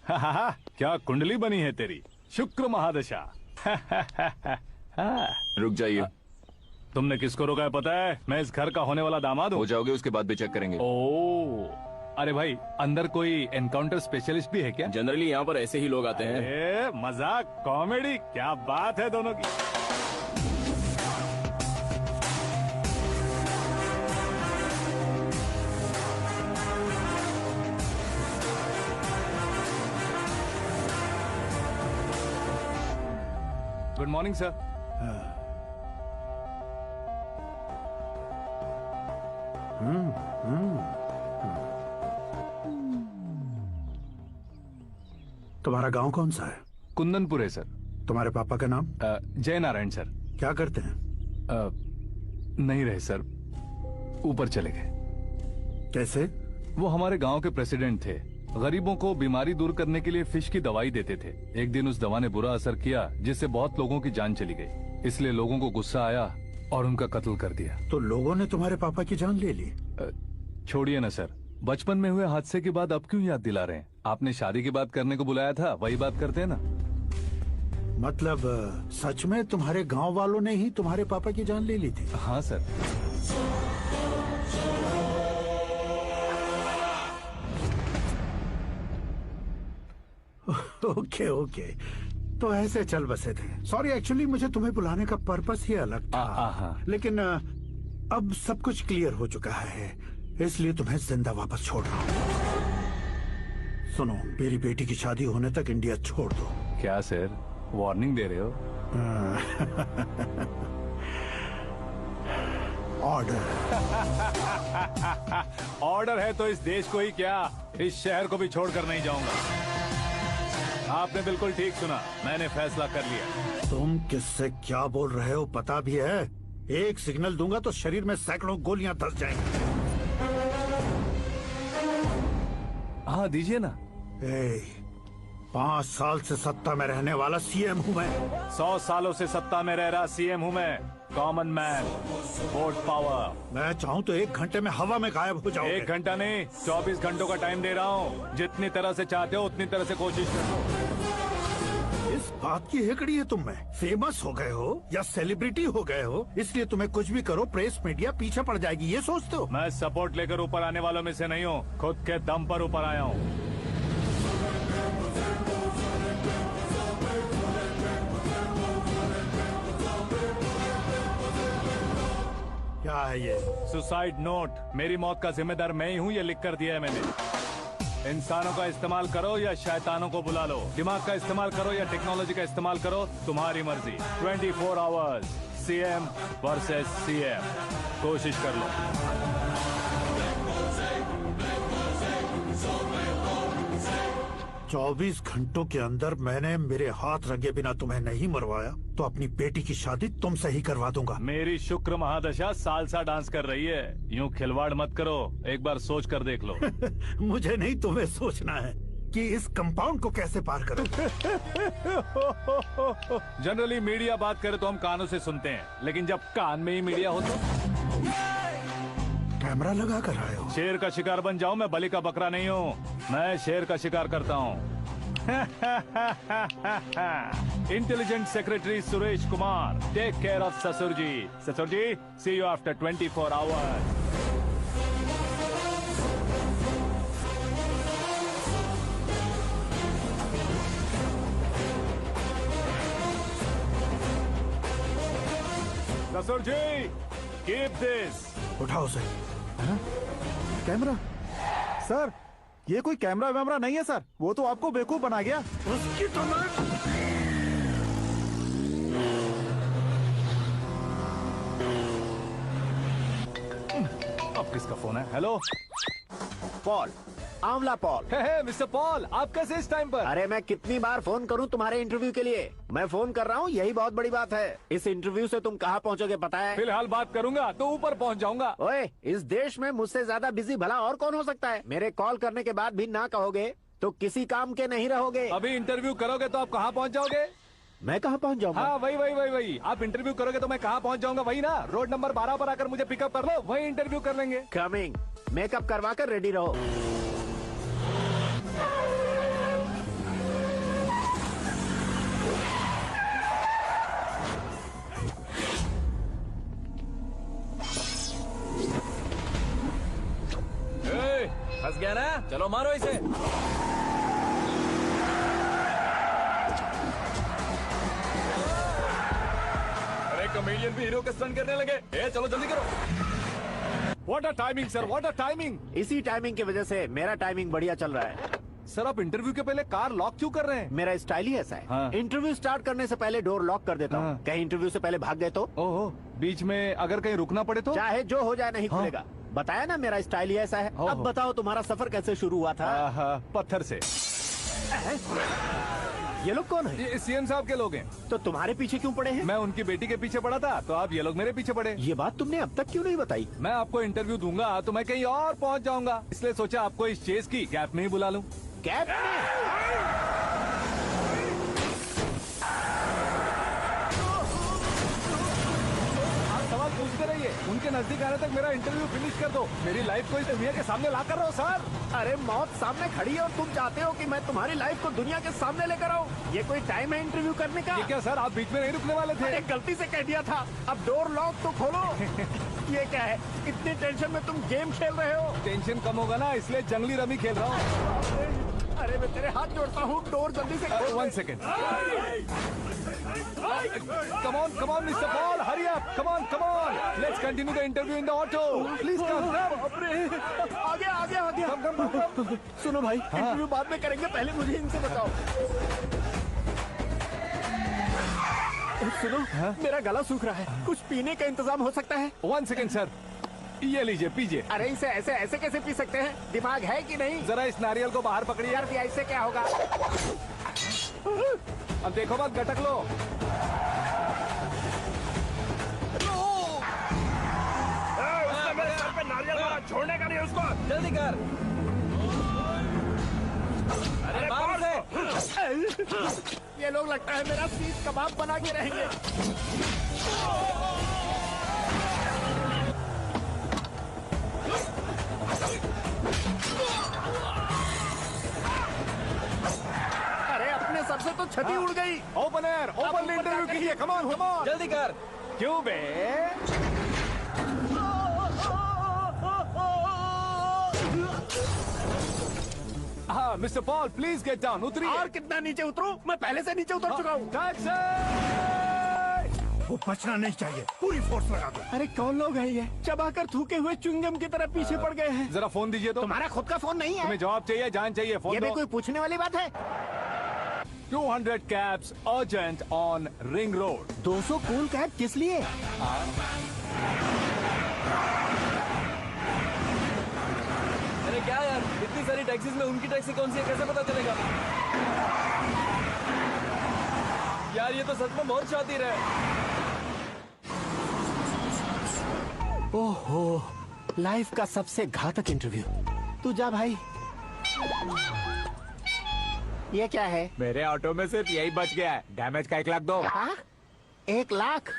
क्या कुंडली बनी है तेरी, शुक्र महादशा। रुक जाइए। तुमने किसको रोका है पता है? मैं इस घर का होने वाला दामाद हूँ। हो जाओगे उसके बाद भी चेक करेंगे। ओ, अरे भाई अंदर कोई एनकाउंटर स्पेशलिस्ट भी है क्या? जनरली यहाँ पर ऐसे ही लोग आते हैं। मजाक कॉमेडी, क्या बात है दोनों की। Good morning sir. तुम्हारा गांव कौन सा है? कुंदनपुर है सर। तुम्हारे पापा का नाम? जय नारायण सर। क्या करते हैं? नहीं रहे सर, ऊपर चले गए। कैसे? वो हमारे गांव के प्रेसिडेंट थे। गरीबों को बीमारी दूर करने के लिए फिश की दवाई देते थे। एक दिन उस दवा ने बुरा असर किया जिससे बहुत लोगों की जान चली गई। इसलिए लोगों को गुस्सा आया और उनका कत्ल कर दिया। तो लोगों ने तुम्हारे पापा की जान ले ली? छोड़िए ना सर, बचपन में हुए हादसे के बाद अब क्यों याद दिला रहे हैं? आपने शादी की बात करने को बुलाया था, वही बात करते हैं ना। मतलब सच में तुम्हारे गांव वालों ने ही तुम्हारे पापा की जान ले ली थी? हाँ सर। ओके ओके, तो ऐसे चल बसे थे। सॉरी, एक्चुअली मुझे तुम्हें बुलाने का पर्पस ही अलग था। लेकिन अब सब कुछ क्लियर हो चुका है, इसलिए तुम्हें जिंदा वापस छोड़ रहा हूँ। सुनो, मेरी बेटी की शादी होने तक इंडिया छोड़ दो। क्या सर, वार्निंग दे रहे हो? ऑर्डर। ऑर्डर है तो इस देश को ही क्या, इस शहर को भी छोड़कर नहीं जाऊंगा। आपने बिल्कुल ठीक सुना, मैंने फैसला कर लिया। तुम किससे क्या बोल रहे हो पता भी है? एक सिग्नल दूंगा तो शरीर में सैकड़ों गोलियां धस जाएंगी। हाँ दीजिए ना। 5 साल से सत्ता में रहने वाला सीएम हूँ मैं। 100 सालों से सत्ता में रह रहा सीएम हूँ मैं। Common man, vote power. मैं चाहूँ तो 1 घंटे में हवा में गायब हो जाओगे। 1 घंटा नहीं, 24 घंटों का टाइम दे रहा हूँ। जितनी तरह से चाहते हो उतनी तरह से कोशिश करो। इस बात की हेकड़ी है तुम में। फेमस हो गए हो या सेलिब्रिटी हो गए हो, इसलिए तुम्हें कुछ भी करो प्रेस मीडिया पीछे पड़ जाएगी, ये सोचते हो? मैं सपोर्ट लेकर ऊपर आने वालों में से नहीं हूँ, खुद के दम पर ऊपर आया हूँ। क्या है ये? Suicide note. मेरी मौत का जिम्मेदार मैं ही हूँ, ये लिख कर दिया है मैंने। इंसानों का इस्तेमाल करो या शैतानों को बुला लो, दिमाग का इस्तेमाल करो या टेक्नोलॉजी का इस्तेमाल करो, तुम्हारी मर्जी। 24 आवर्स, सीएम वर्सेस सीएम, कोशिश कर लो। 24 घंटों के अंदर मैंने मेरे हाथ रंगे बिना तुम्हें नहीं मरवाया तो अपनी बेटी की शादी तुमसे ही करवा दूंगा। मेरी शुक्र महादशा सालसा डांस कर रही है, यूं खिलवाड़ मत करो, एक बार सोच कर देख लो। मुझे नहीं, तुम्हें सोचना है कि इस कंपाउंड को कैसे पार करूं। जनरली मीडिया बात करे तो हम कानों से सुनते हैं, लेकिन जब कान में ही मीडिया हो तो कैमरा लगा कर आए हो। शेर का शिकार बन जाऊं, मैं बलि का बकरा नहीं हूँ, मैं शेर का शिकार करता हूँ। Intelligent secretary Suresh Kumar, take care of ससुर जी। ससुर जी, सी यू आफ्टर 24 आवर्स। ससुर जी, कीप दिस। उठाओ उसे। कैमरा? सर, ये कोई कैमरा वैमरा नहीं है सर, वो तो आपको बेवकूफ बना गया। उसकी तो मैं... अब किसका फोन है? हेलो पॉल, आंवला पॉल। मिस्टर पॉल, आप कैसे इस टाइम पर? अरे मैं कितनी बार फोन करूं तुम्हारे इंटरव्यू के लिए? मैं फोन कर रहा हूं, यही बहुत बड़ी बात है। इस इंटरव्यू से तुम कहां पहुंचोगे पता है? फिलहाल बात करूंगा तो ऊपर पहुंच जाऊंगा। ओए, इस देश में मुझसे ज्यादा बिजी भला और कौन हो सकता है? मेरे कॉल करने के बाद भी ना कहोगे तो किसी काम के नहीं रहोगे। अभी इंटरव्यू करोगे तो आप कहाँ पहुँच जाओगे? मैं कहाँ पहुँच जाऊंगा? हाँ वही। आप इंटरव्यू करोगे तो मैं कहाँ पहुँच जाऊंगा? वही ना, रोड नंबर 12 पर आकर मुझे पिकअप कर लो, वही इंटरव्यू कर लेंगे। कमिंग। मेकअप करवा कर रेडी रहो। मारो मारो इसे। अरे कमेडियन भी हीरो का स्टंट करने लगे। ए चलो जल्दी करो। What a timing sir, what a timing. इसी टाइमिंग की वजह से मेरा टाइमिंग बढ़िया चल रहा है। सर आप इंटरव्यू के पहले कार लॉक क्यों कर रहे हैं? मेरा स्टाइल ही ऐसा है। हाँ। इंटरव्यू स्टार्ट करने से पहले डोर लॉक कर देता हूँ। हाँ। कहीं इंटरव्यू से पहले भाग गए तो ओहो, बीच में अगर कहीं रुकना पड़े तो? चाहे जो हो जाए नहीं हाँ। खुलेगा। बताया ना मेरा स्टाइल ही ऐसा है। ओहो। अब बताओ तुम्हारा सफर कैसे शुरू हुआ था? आहा, पत्थर से। ये लोग कौन है? ये सीएम साहब के लोग हैं। तो तुम्हारे पीछे क्यों पड़े हैं? मैं उनकी बेटी के पीछे पड़ा था, तो आप ये लोग मेरे पीछे पड़े। ये बात तुमने अब तक क्यों नहीं बताई? मैं आपको इंटरव्यू दूंगा तो मैं कहीं और पहुंच जाऊंगा, इसलिए सोचा आपको इस चेस की गैप में ही बुला लूं। कैब में? आप सवाल पूछते रहिए, उनके नजदीक आने तक मेरा इंटरव्यू फिनिश कर दो। मेरी लाइफ को इस दुनिया के सामने ला कर रहो सर। अरे मौत सामने खड़ी है और तुम चाहते हो कि मैं तुम्हारी लाइफ को दुनिया के सामने लेकर आऊं? ये कोई टाइम है इंटरव्यू करने का? ये क्या सर, आप बीच में नहीं रुकने वाले थे? अरे गलती से कह दिया था। अब डोर लॉक तो खोलो। ये क्या है? इतनी टेंशन में तुम गेम खेल रहे हो? टेंशन कम होगा ना, इसलिए जंगली रमी खेल रहा हूँ। अरे मैं तेरे हाथ जोड़ता हूँ, डोर जल्दी से खोल। 1 second. Come on, Mr. Paul, hurry up. Come on. Let's continue the interview in the auto. Please come. आगे। Come. सुनो भाई, इंटरव्यू बाद में करेंगे, पहले मुझे इनसे बताओ। सुनो, मेरा गला सूख रहा है, कुछ पीने का इंतजाम हो सकता है? 1 सेकेंड सर, ये लीजिए पीजिए। अरे इसे ऐसे कैसे पी सकते हैं? दिमाग है कि नहीं? जरा इस नारियल को बाहर पकड़िए। यार दिया, इससे क्या होगा? अब देखो मत, गटक लो। उसने मेरे सर पे नारियल मारा, छोड़ने का नहीं उसको। जल्दी कर। अरे बाहर से। ये लोग लगता है मेरा सीख कबाब बना के रहेंगे। अरे अपने सर से तो छती उड़ गई। ओपन एयर, ओपन इंटरव्यू कीजिए। Come on. जल्दी कर। क्यों बे? हाँ mister Paul, please get down. उतरिए। और कितना नीचे उतरूं? मैं पहले से नीचे उतर चुका हूँ। टैक्सी! वो बचना नहीं चाहिए, पूरी फोर्स लगा दो। अरे कौन लोग हैं ये? चबाकर थूके हुए च्युइंगम की तरह पीछे पड़ गए हैं। जरा फोन दीजिए तो। तुम्हारा खुद का फोन नहीं है? तुम्हें जवाब चाहिए, जान चाहिए, फोन ये भी दो। कोई पूछने वाली बात है? 200 cabs urgent on Ring Road. 200 cool cab किस लिए? अरे क्या यार, इतनी सारी टैक्सीज में उनकी टैक्सी कौन सी है, कैसे पता चलेगा? यार ये तो सच में बहुत शातिर है। ओहो, लाइफ का सबसे घातक इंटरव्यू। तू जा भाई। ये क्या है? मेरे ऑटो में सिर्फ यही बच गया है। डैमेज का 1 लाख दो। हाँ? 1 लाख?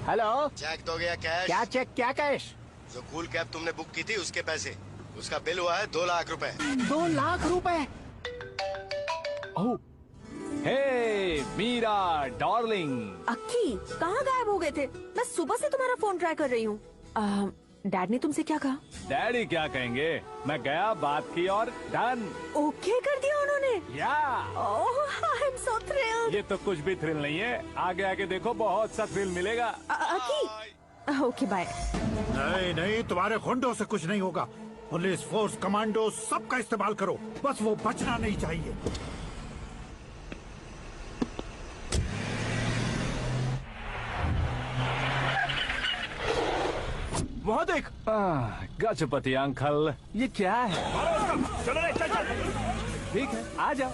हेलो, चेक तो गया कैश। क्या चेक, क्या कैश? जो कूल कैब तुमने बुक की थी उसके पैसे, उसका बिल हुआ है 2 लाख रुपए। 2 लाख रुपए? ओह, हे मीरा डार्लिंग। अक्की, कहाँ गायब हो गए थे? मैं सुबह से तुम्हारा फोन ट्राई कर रही हूँ। डैड ने तुमसे क्या कहा? डैडी क्या कहेंगे, मैं गया, बात की और डन। ओके कर दिया उन्होंने? या ओह, आई एम सो थ्रिल्ड। ये तो कुछ भी थ्रिल नहीं है, आगे आगे देखो बहुत सा थ्रिल मिलेगा। अक्की, ओके बाय। नहीं, तुम्हारे गुंडों से कुछ नहीं होगा। पुलिस फोर्स, कमांडो, सबका इस्तेमाल करो, बस वो बचना नहीं चाहिए। वहाँ देख। गजपति अंकल, ये क्या है? चलो रे, चल। ठीक है, आ जाओ।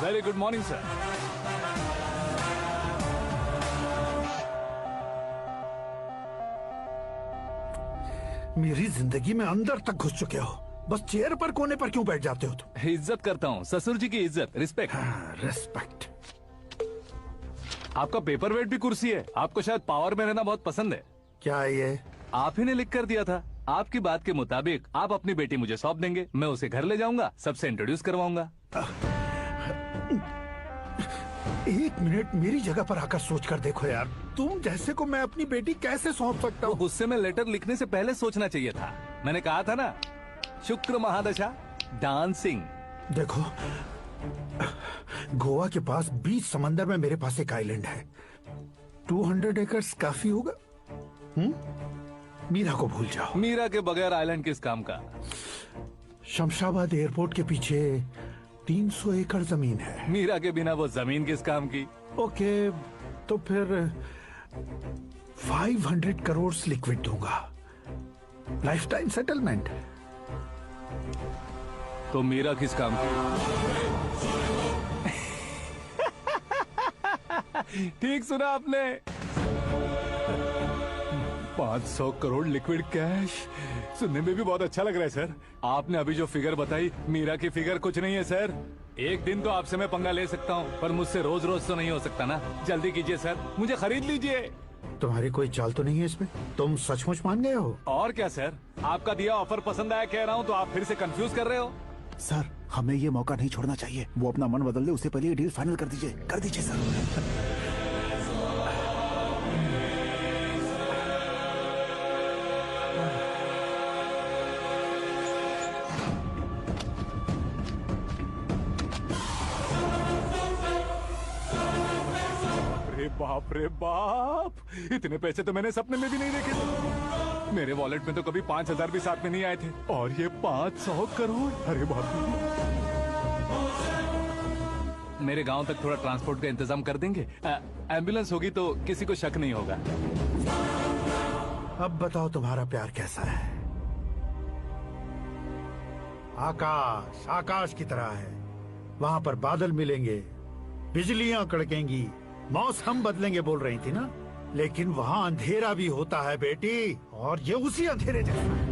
Very good morning sir. मेरी जिंदगी में अंदर तक घुस चुके हो, बस चेयर पर कोने पर क्यों बैठ जाते हो तुम? इज्जत करता हूँ, ससुर जी की इज्जत, रिस्पेक्ट। रेस्पेक्ट। आपका पेपर वेट भी कुर्सी है। आपको शायद पावर में रहना बहुत पसंद है। क्या ये? आप ही ने लिख कर दिया था। आपकी बात के मुताबिक आप अपनी बेटी मुझे सौंप देंगे, मैं उसे घर ले जाऊंगा, सबसे इंट्रोड्यूस करवाऊंगा। एक मिनट मेरी जगह पर आकर सोच कर देखो यार, तुम जैसे को मैं अपनी बेटी कैसे सौंप सकता तो हूँ? गुस्से में लेटर लिखने से पहले सोचना चाहिए था। मैंने कहा था ना, शुक्र महादशा डांसिंग। देखो, गोवा के पास बीच समंदर में मेरे पास एक आइलैंड है। 200 एकर्स काफी होगा। मीरा को भूल जाओ। मीरा के बगैर आइलैंड किस काम का? शमशाबाद एयरपोर्ट के पीछे 300 एकड़ जमीन है। मीरा के बिना वो जमीन किस काम की? ओके, तो फिर 500 करोड़ लिक्विड दूंगा, लाइफ टाइम सेटलमेंट। तो मीरा किस काम की? ठीक सुना आपने। 500 करोड़ लिक्विड कैश सुनने में भी बहुत अच्छा लग रहा है सर। आपने अभी जो फिगर बताई, मीरा की फिगर कुछ नहीं है सर। एक दिन तो आपसे मैं पंगा ले सकता हूँ, पर मुझसे रोज रोज तो नहीं हो सकता ना। जल्दी कीजिए सर, मुझे खरीद लीजिए। तुम्हारी कोई चाल तो नहीं है इसमें? तुम सचमुच मान गए हो? और क्या सर, आपका दिया ऑफर पसंद आया कह रहा हूँ, तो आप फिर से कंफ्यूज कर रहे हो। सर, हमें ये मौका नहीं छोड़ना चाहिए। वो अपना मन बदल दे, उससे पहले ये डील फाइनल कर दीजिए। कर दीजिए सर। बाप रे बाप, इतने पैसे तो मैंने सपने में भी नहीं देखे थे। मेरे वॉलेट में तो कभी 5,000 भी साथ में नहीं आए थे, और ये 500 करोड़। अरे बाप रे। मेरे गांव तक थोड़ा ट्रांसपोर्ट का इंतजाम कर देंगे? एम्बुलेंस होगी तो किसी को शक नहीं होगा। अब बताओ तुम्हारा प्यार कैसा है? आकाश आकाश की तरह है। वहां पर बादल मिलेंगे, बिजलियां कड़केंगी, मौसम बदलेंगे बोल रही थी ना, लेकिन वहाँ अंधेरा भी होता है बेटी, और ये उसी अंधेरे जैसा है।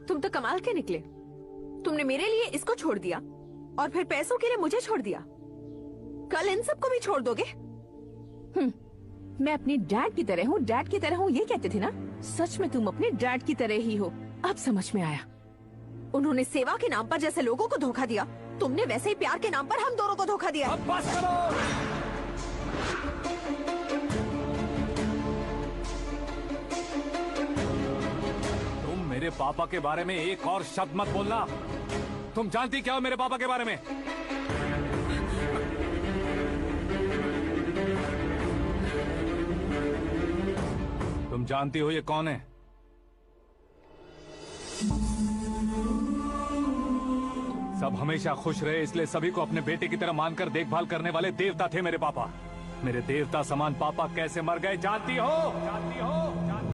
तुम तो कमाल के निकले। तुमने मेरे लिए इसको छोड़ दिया और फिर पैसों के लिए मुझे छोड़ दिया। कल इन सबको भी छोड़ दोगे? मैं अपने डैड की तरह हूँ, डैड की तरह हूँ, ये कहते थे ना। सच में तुम अपने डैड की तरह ही हो। अब समझ में आया। उन्होंने सेवा के नाम पर जैसे लोगों को धोखा दिया, तुमने वैसे ही प्यार के नाम पर हम दोनों को धोखा दिया। अब बस करो। मेरे पापा के बारे में एक और शब्द मत बोलना। तुम जानती क्या हो मेरे पापा के बारे में? तुम जानती हो ये कौन है? सब हमेशा खुश रहे इसलिए सभी को अपने बेटे की तरह मानकर देखभाल करने वाले देवता थे मेरे पापा। मेरे देवता समान पापा कैसे मर गए जानती हो? जानती हो?